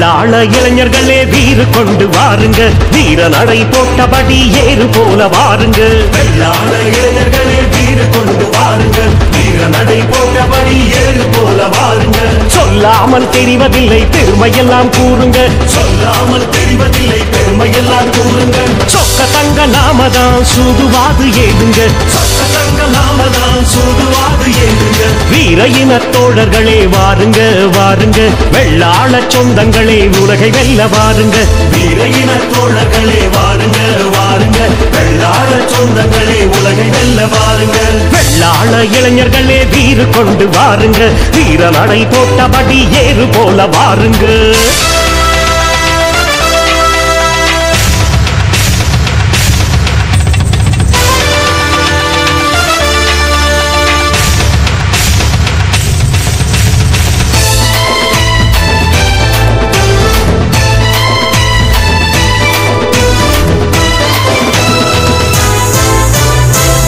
வெள்ளாள இளைஞர்களே வீறு கொண்டு வாருங்க, வீர நடை போட்டபடி ஏறு போல வாருங்க. வெள்ளாள இளைஞர்களே வீறு கொண்டு வாருங்க, வீர நடை போட்டபடி ஏறு போல வாருங்க. சொல்லாமல் தெரிவதில்லை பெருமையெல்லாம் கூறுங்க, சொல்லாமல் தெரிவதில்லை பெருமையெல்லாம் கூறுங்க. சொக்க தங்க நாமதான் சூதுவாது ஏதுங்க, சொக்க தங்க நாமதான் சூதுவாது ஏதுங்க. வீர இன தோழர்களே வாருங்க வாருங்க, வெள்ளாள சொந்தங்களே உலகை வெல்ல வாருங்க. வீர இன தோழர்களே வாருங்க வாருங்க, வெள்ளாள சொந்தங்களே உலகை வெல்ல வாருங்க. வெள்ளாள இளைஞர்களே வீறு கொண்டு வாருங்க, வீர நடை போட்டபடி ஏறு போல வாருங்க.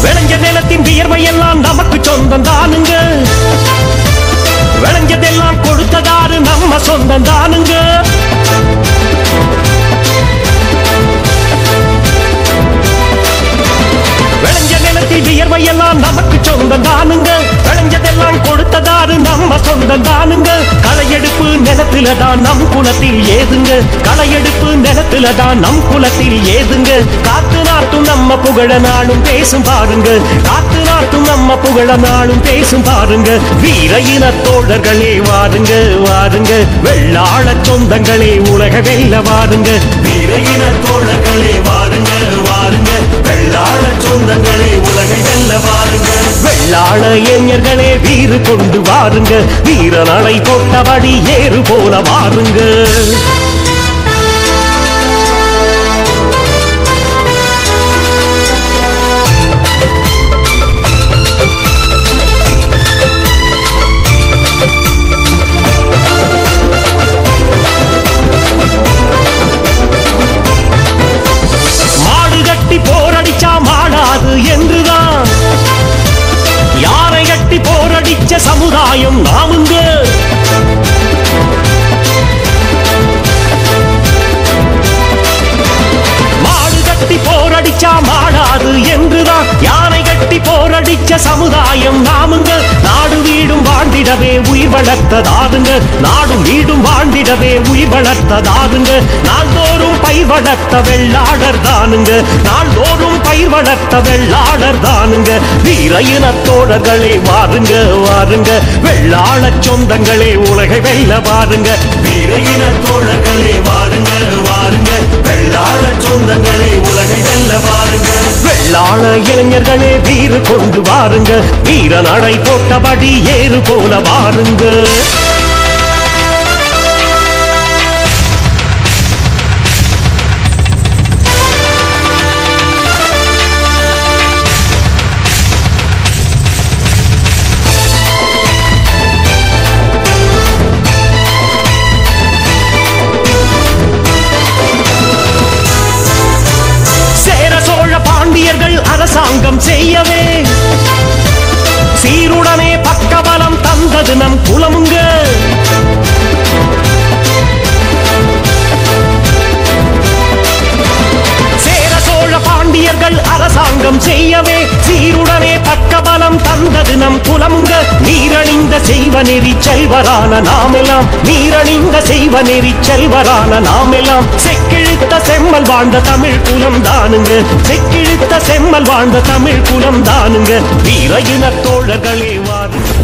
விளைஞ்ச நிலத்தின் வியர்வையெல்லாம் நமக்கு சொந்தம் தானுங்க, விளைஞ்சதெல்லாம் கொடுத்ததாரு நம்ம சொந்தம் தானுங்க. விளைஞ்ச நிலத்தில் வியர்வையெல்லாம் நமக்கு சொந்தம் தானுங்க, விளைஞ்சதெல்லாம் கொடுத்ததாரு நம்ம சொந்தம் தானுங்க. களையெடுப்பு நிலத்துல தான் நம் குலத்தில் ஏதுங்க, களையெடுப்பு நிலத்துல தான் நம் குலத்தில் ஏதுங்க. காத்து நாட்டும் நம்ம புகழ நாளும் பேசும் பாருங்க, காத்து நாட்டும் நம்ம புகழ நாளும் பேசும் பாருங்க. வீர இன தோழர்களே வாருங்க வாருங்க, வெள்ளாள சொந்தங்களே உலக வெல்ல வாருங்க. வீர இன தோழர்களே வாருங்க வாருங்க, வெள்ளாள சொந்தங்களே உலகை வெல்ல வாருங்க. வெள்ளாள இளைஞர்களே வீறு கொண்டு வாருங்க, வீர நடை போட்டபடி ஏறு போல வாருங்க. மாடு கட்டி போரடிச்சா மாடாது என்றுதான், யாரை கட்டி போரடிச்ச சமுதாயம் நாமுங்க. மாடு கட்டி போரடிச்சா மாடாது என்றுதான், யானை கட்டி போரடிச்ச சமுதாயம் நாமுங்க. நாடு வீடும் வாழ்ந்திடவே உயிர் வளர்த்ததாதுங்க, நாடும் வீடும் வாழ்ந்திடவே உயிர் வளர்த்ததாதுங்க. நாள்தோறும் பயிர் வளர்த்த வெள்ளாளர் தானுங்க, நாள்தோறும் பயிர் வளர்த்த வெள்ளாளர் தானுங்க. வீர இன தோழர்களே வாருங்க வாருங்க, வெள்ளாள சொந்தங்களே உலகை வெல்ல வாருங்க. வீர இன தோழர்களே வாருங்க வாருங்க, வெள்ளாள சொந்தங்களே உலகை வெல்ல வாருங்க. வெள்ளாள இளைஞர்களே வீறு கொண்டு வாருங்க, வீர நடை போட்டபடி ஏறு போல வாருங்க. பாண்டியர்கள் அரசாங்கம் செய்யவே சீருடனே பக்கபலம் தந்தது நம் குலமுங்க. சேர சோழ பாண்டியர்கள் அரசாங்கம் செய்யவே சீருடனே பக்கபலம் தந்தது நம் குலமுங்க. நீரணிந்த செய்வநெறி செல்வரான நாமெல்லாம், நீரணிந்த செய்வநெறி செல்வரான நாமெல்லாம். செக்கிழுத்த செம்மல் வாழ்ந்த தமிழ் குலம் தானுங்க, செக்கிழுத்த செம்மல் வாழ்ந்த தமிழ் குலம் தானுங்க. வீர இன தோழர்களே வாருங்க.